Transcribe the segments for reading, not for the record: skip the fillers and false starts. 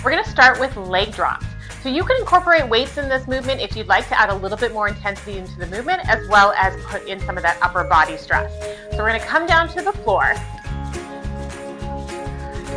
We're gonna start with leg drops. So you can incorporate weights in this movement if you'd like to add a little bit more intensity into the movement, as well as put in some of that upper body stress. So we're gonna come down to the floor.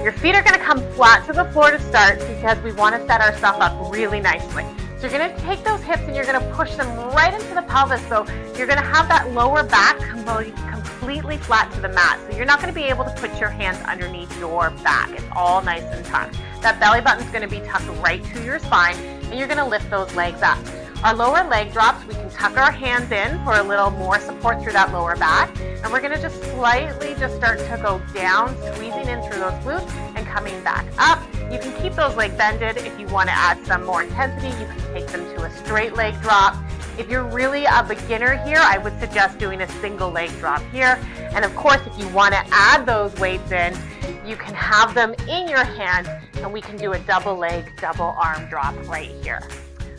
Your feet are gonna come flat to the floor to start because we wanna set ourselves up really nicely. So you're gonna take those hips and you're gonna push them right into the pelvis. So you're gonna have that lower back completely flat to the mat. So you're not gonna be able to put your hands underneath your back. It's all nice and tucked. That belly button's gonna be tucked right to your spine, and you're gonna lift those legs up. Our lower leg drops, we can tuck our hands in for a little more support through that lower back. And we're gonna just slightly just start to go down, squeezing in through those glutes and coming back up. You can keep those legs bended. If you wanna add some more intensity, you can take them to a straight leg drop. If you're really a beginner here, I would suggest doing a single leg drop here. And of course, if you wanna add those weights in, you can have them in your hand, and we can do a double leg, double arm drop right here.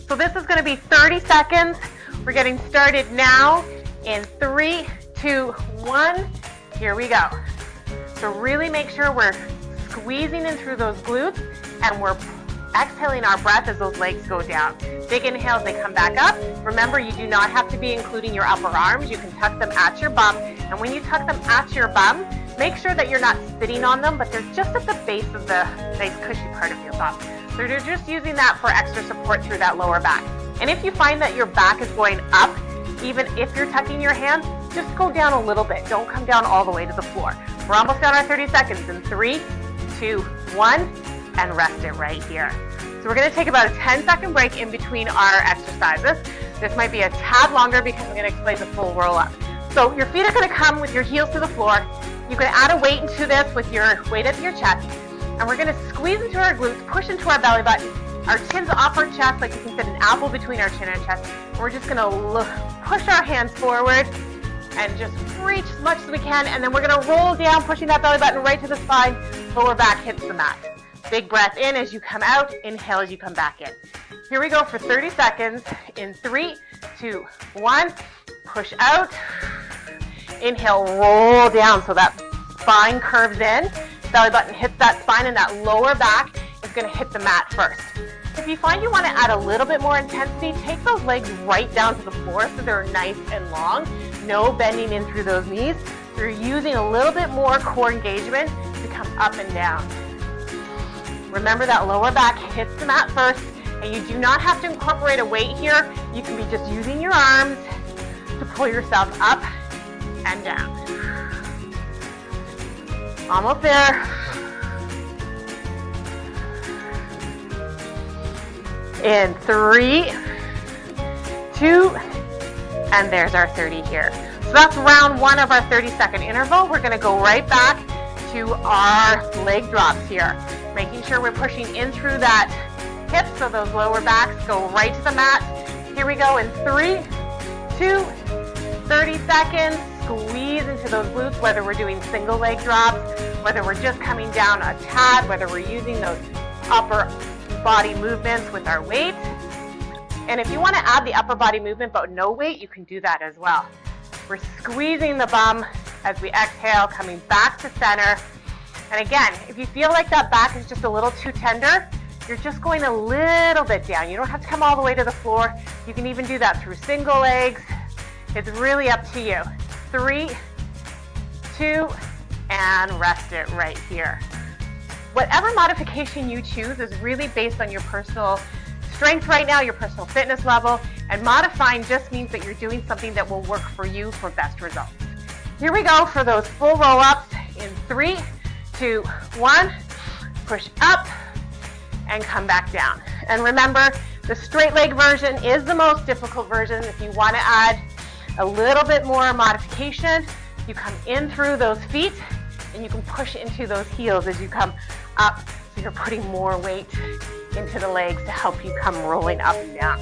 So this is gonna be 30 seconds. We're getting started now in 3, 2, 1. Here we go. So really make sure we're squeezing in through those glutes, and we're exhaling our breath as those legs go down. Big inhales, they come back up. Remember, you do not have to be including your upper arms. You can tuck them at your bum. And when you tuck them at your bum, make sure that you're not sitting on them, but they're just at the base of the nice cushy part of your bum. So you're just using that for extra support through that lower back. And if you find that your back is going up, even if you're tucking your hands, just go down a little bit. Don't come down all the way to the floor. We're almost done our 30 seconds in 3, 2, 1, and rest it right here. So we're gonna take about a 10-second break in between our exercises. This might be a tad longer because I'm gonna explain the full roll up. So your feet are gonna come with your heels to the floor. You can add a weight into this with your weight at your chest. And we're gonna squeeze into our glutes, push into our belly button. Our chin's off our chest, like you can fit an apple between our chin and chest. And we're just gonna push our hands forward and just reach as much as we can. And then we're gonna roll down, pushing that belly button right to the spine. Lower back hits the mat. Big breath in as you come out, inhale as you come back in. Here we go for 30 seconds in 3, 2, 1. Push out. Inhale, roll down so that spine curves in. Belly button hits that spine, and that lower back is gonna hit the mat first. If you find you wanna add a little bit more intensity, take those legs right down to the floor so they're nice and long. No bending in through those knees. So you're using a little bit more core engagement to come up and down. Remember that lower back hits the mat first, and you do not have to incorporate a weight here. You can be just using your arms to pull yourself up and down. Almost there. In 3, 2, and there's our 30 here. So that's round 1 of our 30-second interval. We're gonna go right back to our leg drops here. Making sure we're pushing in through that hip so those lower backs go right to the mat. Here we go in 3, 2, 30 seconds. Squeeze into those glutes, whether we're doing single leg drops, whether we're just coming down a tad, whether we're using those upper body movements with our weight. And if you want to add the upper body movement but no weight, you can do that as well. We're squeezing the bum as we exhale, coming back to center. And again, if you feel like that back is just a little too tender, you're just going a little bit down. You don't have to come all the way to the floor. You can even do that through single legs. It's really up to you. 3, 2, and rest it right here. Whatever modification you choose is really based on your personal strength right now, your personal fitness level, and modifying just means that you're doing something that will work for you for best results. Here we go for those full roll-ups in 3, 2, 1. Push up and come back down. And remember, the straight leg version is the most difficult version. If you want to add a little bit more modification, you come in through those feet and you can push into those heels as you come up. So you're putting more weight into the legs to help you come rolling up and down.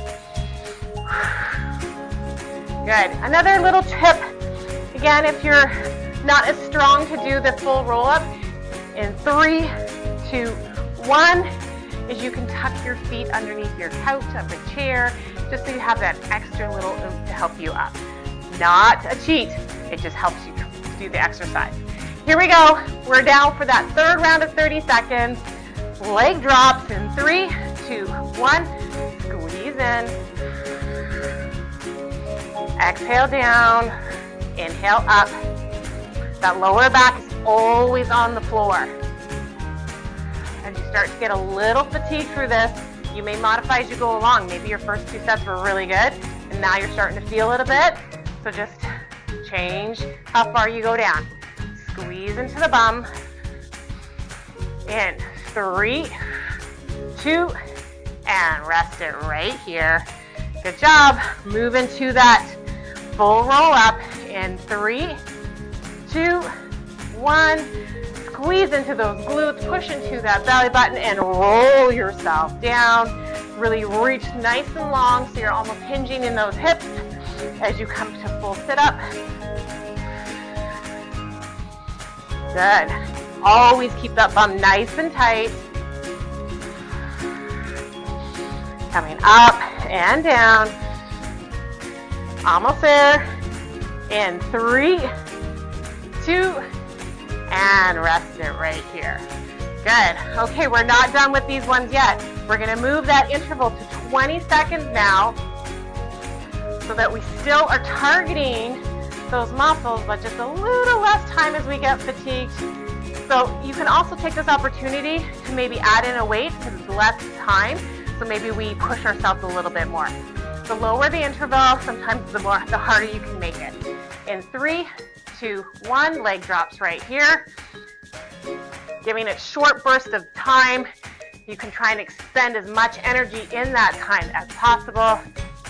Good. Another little tip, again, if you're not as strong to do the full roll up, in 3, 2, 1, is you can tuck your feet underneath your couch, of the chair, just so you have that extra little oomph to help you up. Not a cheat, it just helps you do the exercise. Here we go, we're down for that third round of 30 seconds. Leg drops in 3, 2, 1. Squeeze in. Exhale down. Inhale up. That lower back is always on the floor. As you start to get a little fatigued through this, you may modify as you go along. Maybe your first 2 sets were really good, and now you're starting to feel it a bit. So just change how far you go down. Squeeze into the bum. In 3, 2, and rest it right here. Good job. Move into that full roll up in 3, 2, 1. Squeeze into those glutes, push into that belly button, and roll yourself down. Really reach nice and long so you're almost hinging in those hips as you come to full sit-up. Good. Always keep that bum nice and tight. Coming up and down. Almost there. In 3, 2, and rest it right here. Good. Okay, we're not done with these ones yet. We're going to move that interval to 20 seconds now so that we still are targeting those muscles, but just a little less time as we get fatigued. So you can also take this opportunity to maybe add in a weight because it's less time. So maybe we push ourselves a little bit more. The lower the interval, sometimes the harder you can make it. In 3, 2, 1, leg drops right here. Giving it short bursts of time. You can try and expend as much energy in that time as possible.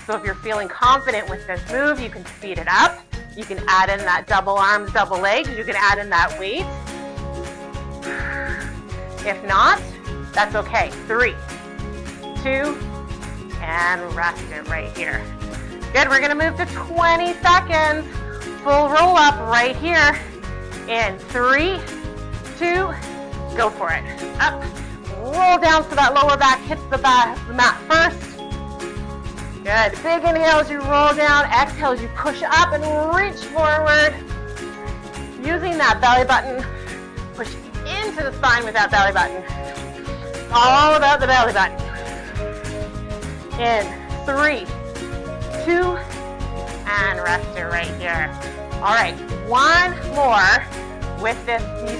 So if you're feeling confident with this move, you can speed it up. You can add in that double arms, double legs. You can add in that weight. If not, that's okay. 3, 2, and rest it right here. Good, we're gonna move to 20 seconds. Full roll up right here. In 3, 2, go for it. Up, roll down so that lower back hits the mat first. Good, big inhale as you roll down. Exhale as you push up and reach forward. Using that belly button, push into the spine with that belly button. All about the belly button. In 3, 2, and rest it right here. All right, one more with these